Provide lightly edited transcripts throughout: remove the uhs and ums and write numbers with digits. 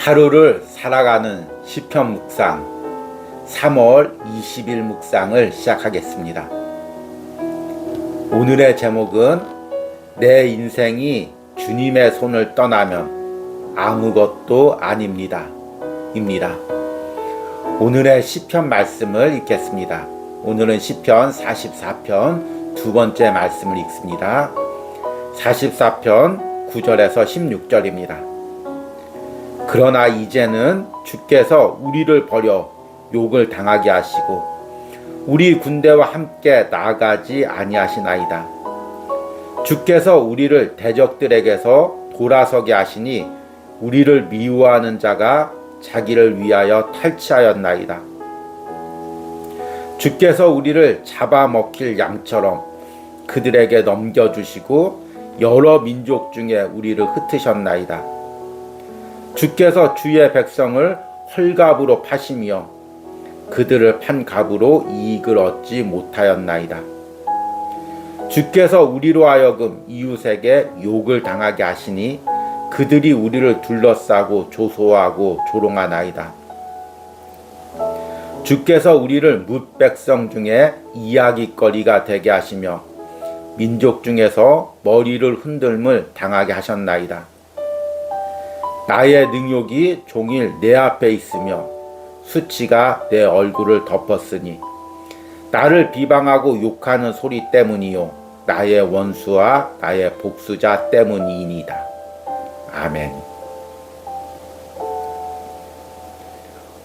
하루를 살아가는 시편 묵상 3월 20일 묵상을 시작하겠습니다. 오늘의 제목은 내 인생이 주님의 손을 떠나면 아무것도 아닙니다. 입니다. 오늘의 시편 말씀을 읽겠습니다. 오늘은 시편 44편 두 번째 말씀을 읽습니다. 44편 9절에서 16절입니다. 그러나 이제는 주께서 우리를 버려 욕을 당하게 하시고 우리 군대와 함께 나아가지 아니하시나이다. 주께서 우리를 대적들에게서 돌아서게 하시니 우리를 미워하는 자가 자기를 위하여 탈취하였나이다. 주께서 우리를 잡아먹힐 양처럼 그들에게 넘겨주시고 여러 민족 중에 우리를 흩으셨나이다. 주께서 주의 백성을 헐갑으로 파시며 그들을 판 값으로 이익을 얻지 못하였나이다. 주께서 우리로 하여금 이웃에게 욕을 당하게 하시니 그들이 우리를 둘러싸고 조소하고 조롱하나이다. 주께서 우리를 뭇 백성 중에 이야깃거리가 되게 하시며 민족 중에서 머리를 흔들물 당하게 하셨나이다. 나의 능욕이 종일 내 앞에 있으며 수치가 내 얼굴을 덮었으니 나를 비방하고 욕하는 소리 때문이요 나의 원수와 나의 복수자 때문이니이다. 아멘.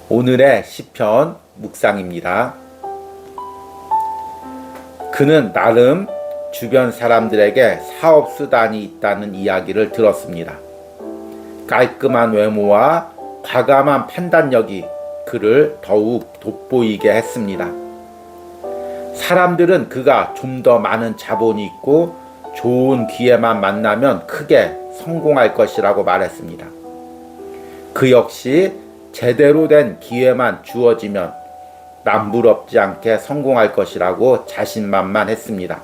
오늘의 시편 묵상입니다. 그는 나름 주변 사람들에게 사업수단이 있다는 이야기를 들었습니다. 깔끔한 외모와 과감한 판단력이 그를 더욱 돋보이게 했습니다. 사람들은 그가 좀 더 많은 자본이 있고 좋은 기회만 만나면 크게 성공할 것이라고 말했습니다. 그 역시 제대로 된 기회만 주어지면 남부럽지 않게 성공할 것이라고 자신만만했습니다.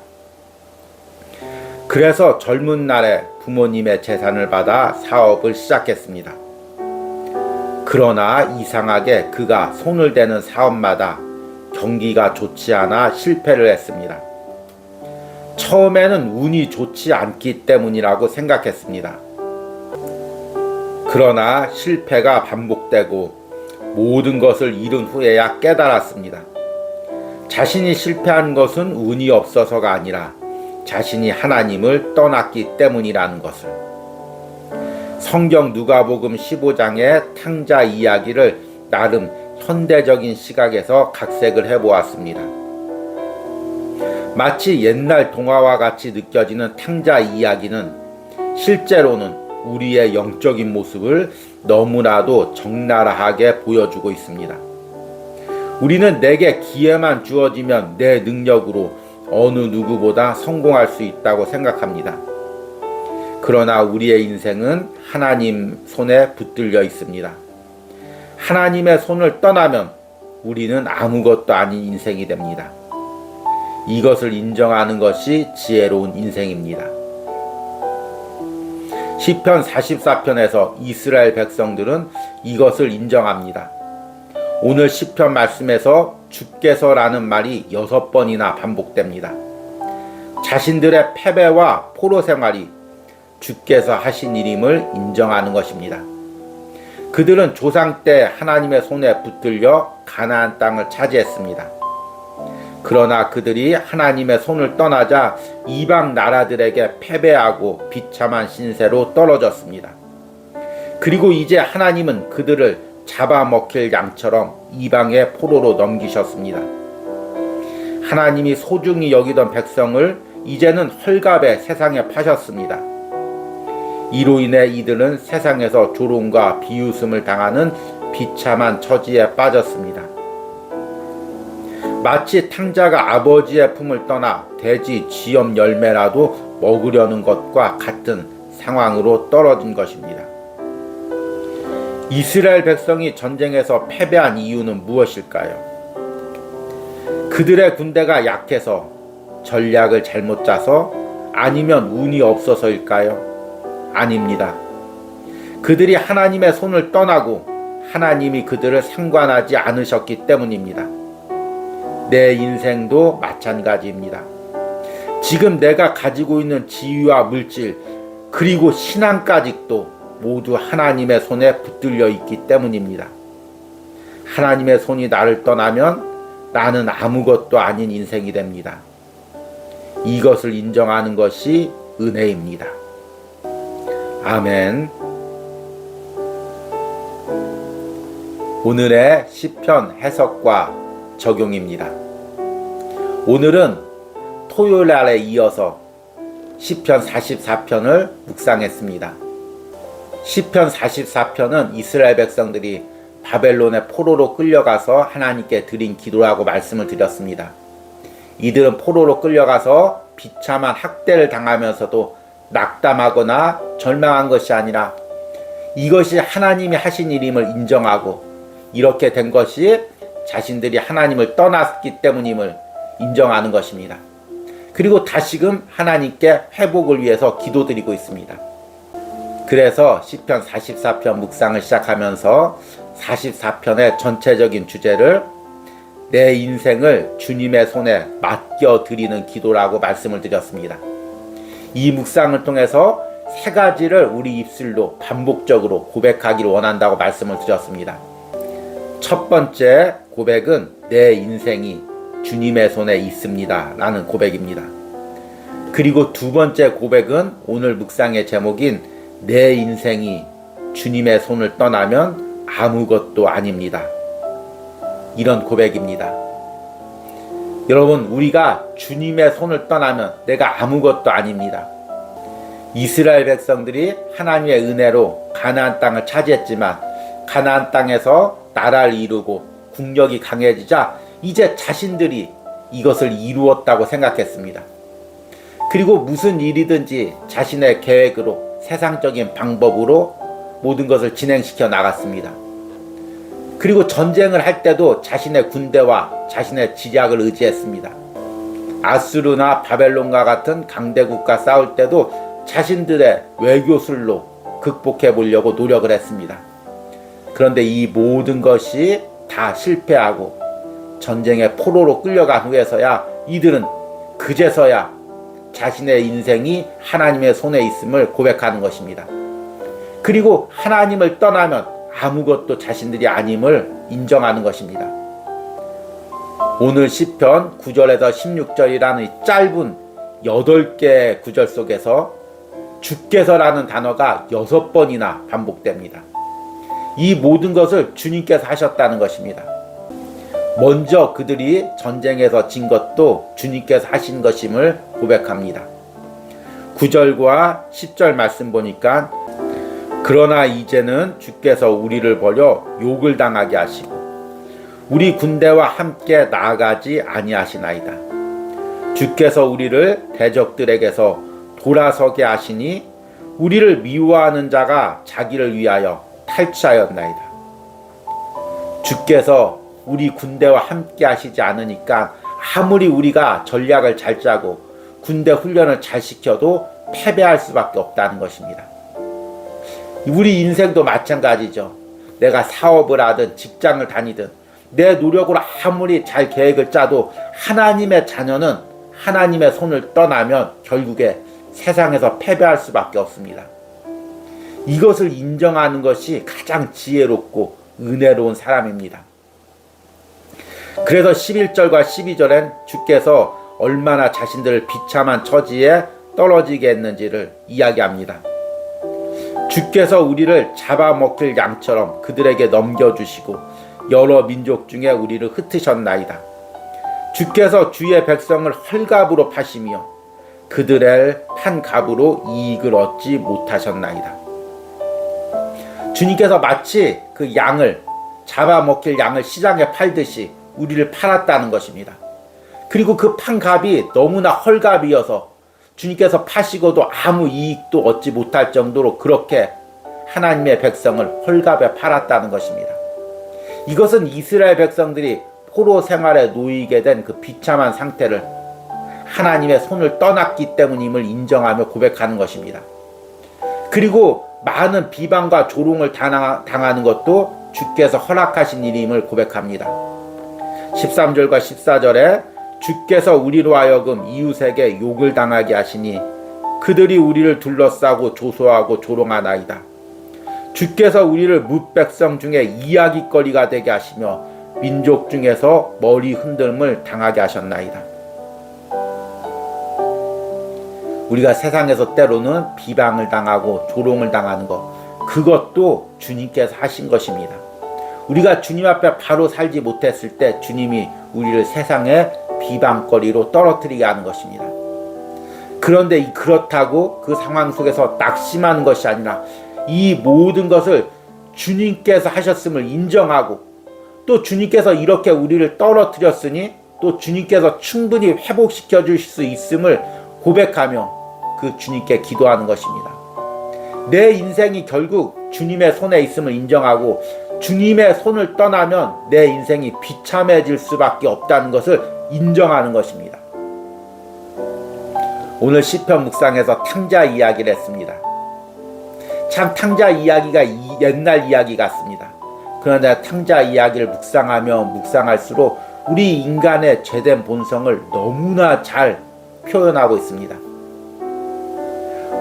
그래서 젊은 날에 부모님의 재산을 받아 사업을 시작했습니다. 그러나 이상하게 그가 손을 대는 사업마다 경기가 좋지 않아 실패를 했습니다. 처음에는 운이 좋지 않기 때문이라고 생각했습니다. 그러나 실패가 반복되고 모든 것을 잃은 후에야 깨달았습니다. 자신이 실패한 것은 운이 없어서가 아니라 자신이 하나님을 떠났기 때문이라는 것을. 성경 누가복음 15장의 탕자 이야기를 나름 현대적인 시각에서 각색을 해보았습니다. 마치 옛날 동화와 같이 느껴지는 탕자 이야기는 실제로는 우리의 영적인 모습을 너무나도 적나라하게 보여주고 있습니다. 우리는 내게 기회만 주어지면 내 능력으로 어느 누구보다 성공할 수 있다고 생각합니다. 그러나 우리의 인생은 하나님 손에 붙들려 있습니다. 하나님의 손을 떠나면 우리는 아무것도 아닌 인생이 됩니다. 이것을 인정하는 것이 지혜로운 인생입니다. 시편 44편에서 이스라엘 백성들은 이것을 인정합니다. 오늘 시편 말씀에서 주께서라는 말이 6번이나 반복됩니다. 자신들의 패배와 포로 생활이 주께서 하신 일임을 인정하는 것입니다. 그들은 조상 때 하나님의 손에 붙들려 가나안 땅을 차지했습니다. 그러나 그들이 하나님의 손을 떠나자 이방 나라들에게 패배하고 비참한 신세로 떨어졌습니다. 그리고 이제 하나님은 그들을 잡아먹힐 양처럼 이방의 포로로 넘기셨습니다. 하나님이 소중히 여기던 백성을 이제는 헐갑에 세상에 파셨습니다. 이로 인해 이들은 세상에서 조롱과 비웃음을 당하는 비참한 처지에 빠졌습니다. 마치 탕자가 아버지의 품을 떠나 돼지 쥐염 열매라도 먹으려는 것과 같은 상황으로 떨어진 것입니다. 이스라엘 백성이 전쟁에서 패배한 이유는 무엇일까요? 그들의 군대가 약해서, 전략을 잘못 짜서, 아니면 운이 없어서일까요? 아닙니다. 그들이 하나님의 손을 떠나고 하나님이 그들을 상관하지 않으셨기 때문입니다. 내 인생도 마찬가지입니다. 지금 내가 가지고 있는 지위와 물질 그리고 신앙까지도 모두 하나님의 손에 붙들려 있기 때문입니다. 하나님의 손이 나를 떠나면 나는 아무것도 아닌 인생이 됩니다. 이것을 인정하는 것이 은혜입니다. 아멘. 오늘의 시편 해석과 적용입니다. 오늘은 토요일 날에 이어서 시편 44편을 묵상했습니다. 시편 44편은 이스라엘 백성들이 바벨론의 포로로 끌려가서 하나님께 드린 기도라고 말씀을 드렸습니다. 이들은 포로로 끌려가서 비참한 학대를 당하면서도 낙담하거나 절망한 것이 아니라 이것이 하나님이 하신 일임을 인정하고 이렇게 된 것이 자신들이 하나님을 떠났기 때문임을 인정하는 것입니다. 그리고 다시금 하나님께 회복을 위해서 기도드리고 있습니다. 그래서 시편 44편 묵상을 시작하면서 44편의 전체적인 주제를 내 인생을 주님의 손에 맡겨드리는 기도라고 말씀을 드렸습니다. 이 묵상을 통해서 세 가지를 우리 입술로 반복적으로 고백하기를 원한다고 말씀을 드렸습니다. 첫 번째 고백은 내 인생이 주님의 손에 있습니다 라는 고백입니다. 그리고 두 번째 고백은 오늘 묵상의 제목인 내 인생이 주님의 손을 떠나면 아무것도 아닙니다. 이런 고백입니다. 여러분, 우리가 주님의 손을 떠나면 내가 아무것도 아닙니다. 이스라엘 백성들이 하나님의 은혜로 가나안 땅을 차지했지만 가나안 땅에서 나라를 이루고 국력이 강해지자 이제 자신들이 이것을 이루었다고 생각했습니다. 그리고 무슨 일이든지 자신의 계획으로 세상적인 방법으로 모든 것을 진행시켜 나갔습니다. 그리고 전쟁을 할 때도 자신의 군대와 자신의 지략을 의지했습니다. 아수르나 바벨론과 같은 강대국과 싸울 때도 자신들의 외교술로 극복해 보려고 노력을 했습니다. 그런데 이 모든 것이 다 실패하고 전쟁의 포로로 끌려간 후에서야 이들은 그제서야 자신의 인생이 하나님의 손에 있음을 고백하는 것입니다. 그리고 하나님을 떠나면 아무것도 자신들이 아님을 인정하는 것입니다. 오늘 시편 9절에서 16절이라는 이 짧은 8개의 구절 속에서 주께서라는 단어가 6번이나 반복됩니다. 이 모든 것을 주님께서 하셨다는 것입니다. 먼저 그들이 전쟁에서 진 것도 주님께서 하신 것임을 고백합니다. 9절과 10절 말씀 보니까 그러나 이제는 주께서 우리를 버려 욕을 당하게 하시고 우리 군대와 함께 나아가지 아니하시나이다. 주께서 우리를 대적들에게서 돌아서게 하시니 우리를 미워하는 자가 자기를 위하여 탈취하였나이다. 주께서 우리 군대와 함께 하시지 않으니까 아무리 우리가 전략을 잘 짜고 군대 훈련을 잘 시켜도 패배할 수밖에 없다는 것입니다. 우리 인생도 마찬가지죠. 내가 사업을 하든 직장을 다니든 내 노력으로 아무리 잘 계획을 짜도 하나님의 자녀는 하나님의 손을 떠나면 결국에 세상에서 패배할 수밖에 없습니다. 이것을 인정하는 것이 가장 지혜롭고 은혜로운 사람입니다. 그래서 11절과 12절엔 주께서 얼마나 자신들을 비참한 처지에 떨어지게 했는지를 이야기합니다. 주께서 우리를 잡아먹힐 양처럼 그들에게 넘겨주시고 여러 민족 중에 우리를 흩으셨나이다. 주께서 주의 백성을 헐갑으로 파시며 그들의 판 값으로 이익을 얻지 못하셨나이다. 주님께서 마치 그 양을 잡아먹힐 양을 시장에 팔듯이 우리를 팔았다는 것입니다. 그리고 그 판 값이 너무나 헐값이어서 주님께서 파시고도 아무 이익도 얻지 못할 정도로 그렇게 하나님의 백성을 헐값에 팔았다는 것입니다. 이것은 이스라엘 백성들이 포로 생활에 놓이게 된 그 비참한 상태를 하나님의 손을 떠났기 때문임을 인정하며 고백하는 것입니다. 그리고 많은 비방과 조롱을 당하는 것도 주께서 허락하신 일임을 고백합니다. 13절과 14절에 주께서 우리로 하여금 이웃에게 욕을 당하게 하시니 그들이 우리를 둘러싸고 조소하고 조롱하나이다. 주께서 우리를 뭇 백성 중에 이야깃거리가 되게 하시며 민족 중에서 머리 흔들림을 당하게 하셨나이다. 우리가 세상에서 때로는 비방을 당하고 조롱을 당하는 것, 그것도 주님께서 하신 것입니다. 우리가 주님 앞에 바로 살지 못했을 때 주님이 우리를 세상의 비방거리로 떨어뜨리게 하는 것입니다. 그런데 그렇다고 그 상황 속에서 낙심하는 것이 아니라 이 모든 것을 주님께서 하셨음을 인정하고 또 주님께서 이렇게 우리를 떨어뜨렸으니 또 주님께서 충분히 회복시켜 주실 수 있음을 고백하며 그 주님께 기도하는 것입니다. 내 인생이 결국 주님의 손에 있음을 인정하고 주님의 손을 떠나면 내 인생이 비참해질 수밖에 없다는 것을 인정하는 것입니다. 오늘 시편 묵상에서 탕자 이야기를 했습니다. 참 탕자 이야기가 옛날 이야기 같습니다. 그런데 탕자 이야기를 묵상하면 묵상할수록 우리 인간의 죄된 본성을 너무나 잘 표현하고 있습니다.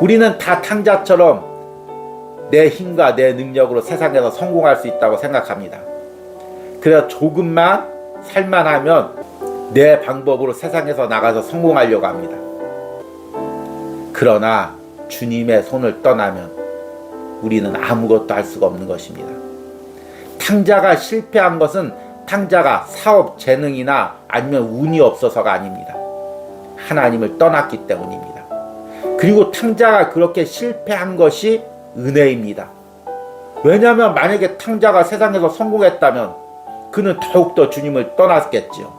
우리는 다 탕자처럼 내 힘과 내 능력으로 세상에서 성공할 수 있다고 생각합니다. 그래서 조금만 살만하면 내 방법으로 세상에서 나가서 성공하려고 합니다. 그러나 주님의 손을 떠나면 우리는 아무것도 할 수가 없는 것입니다. 탕자가 실패한 것은 탕자가 사업 재능이나 아니면 운이 없어서가 아닙니다. 하나님을 떠났기 때문입니다. 그리고 탕자가 그렇게 실패한 것이 은혜입니다. 왜냐하면 만약에 탕자가 세상에서 성공했다면 그는 더욱더 주님을 떠났겠지요.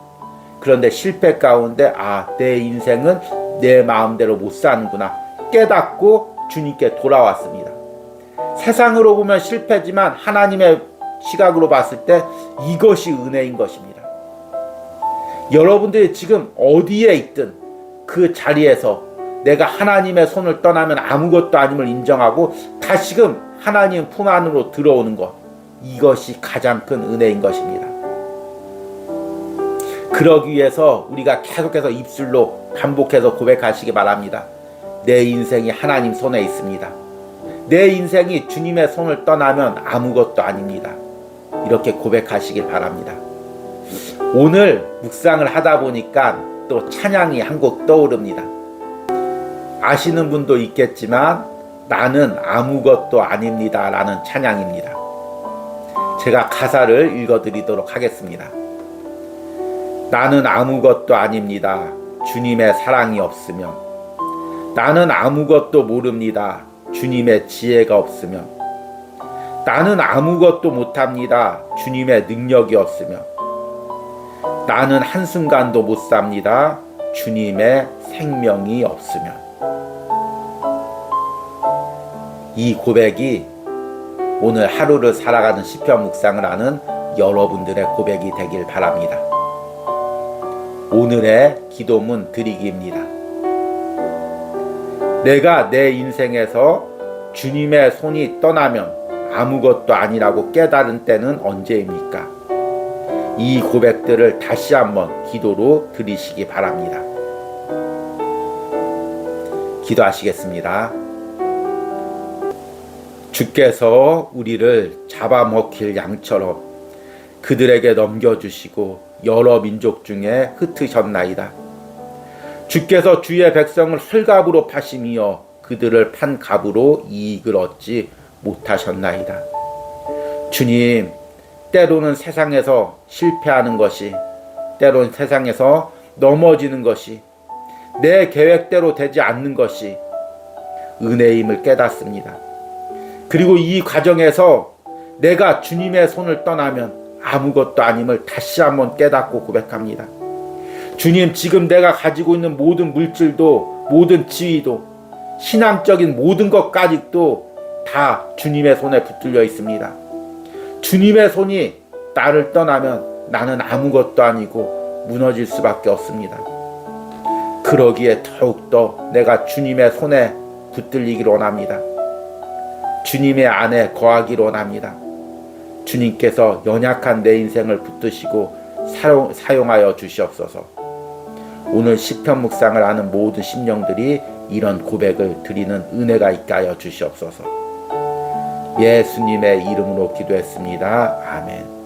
그런데 실패 가운데 내 인생은 내 마음대로 못 사는구나 깨닫고 주님께 돌아왔습니다. 세상으로 보면 실패지만 하나님의 시각으로 봤을 때 이것이 은혜인 것입니다. 여러분들이 지금 어디에 있든 그 자리에서 내가 하나님의 손을 떠나면 아무것도 아님을 인정하고 다시금 하나님 품 안으로 들어오는 것, 이것이 가장 큰 은혜인 것입니다. 그러기 위해서 우리가 계속해서 입술로 반복해서 고백하시기 바랍니다. 내 인생이 하나님 손에 있습니다. 내 인생이 주님의 손을 떠나면 아무것도 아닙니다. 이렇게 고백하시길 바랍니다. 오늘 묵상을 하다 보니까 또 찬양이 한 곡 떠오릅니다. 아시는 분도 있겠지만 나는 아무것도 아닙니다 라는 찬양입니다. 제가 가사를 읽어드리도록 하겠습니다. 나는 아무것도 아닙니다. 주님의 사랑이 없으면. 나는 아무것도 모릅니다. 주님의 지혜가 없으면. 나는 아무것도 못합니다. 주님의 능력이 없으면. 나는 한순간도 못 삽니다. 주님의 생명이 없으면. 이 고백이 오늘 하루를 살아가는 시편 묵상을 하는 여러분들의 고백이 되길 바랍니다. 오늘의 기도문 드리기입니다. 내가 내 인생에서 주님의 손이 떠나면 아무것도 아니라고 깨달은 때는 언제입니까? 이 고백들을 다시 한번 기도로 드리시기 바랍니다. 기도하시겠습니다. 주께서 우리를 잡아먹힐 양처럼 그들에게 넘겨주시고 여러 민족 중에 흩으셨나이다. 주께서 주의 백성을 헐갑으로 파시며 그들을 판 값으로 이익을 얻지 못하셨나이다. 주님, 때로는 세상에서 실패하는 것이, 때로는 세상에서 넘어지는 것이, 내 계획대로 되지 않는 것이 은혜임을 깨닫습니다. 그리고 이 과정에서 내가 주님의 손을 떠나면 아무것도 아님을 다시 한번 깨닫고 고백합니다. 주님, 지금 내가 가지고 있는 모든 물질도, 모든 지위도, 신앙적인 모든 것까지도 다 주님의 손에 붙들려 있습니다. 주님의 손이 나를 떠나면 나는 아무것도 아니고 무너질 수밖에 없습니다. 그러기에 더욱더 내가 주님의 손에 붙들리기를 원합니다. 주님의 안에 거하기를 원합니다. 주님께서 연약한 내 인생을 붙드시고 사용하여 주시옵소서. 오늘 시편 묵상을 하는 모든 심령들이 이런 고백을 드리는 은혜가 있게 하여 주시옵소서. 예수님의 이름으로 기도했습니다. 아멘.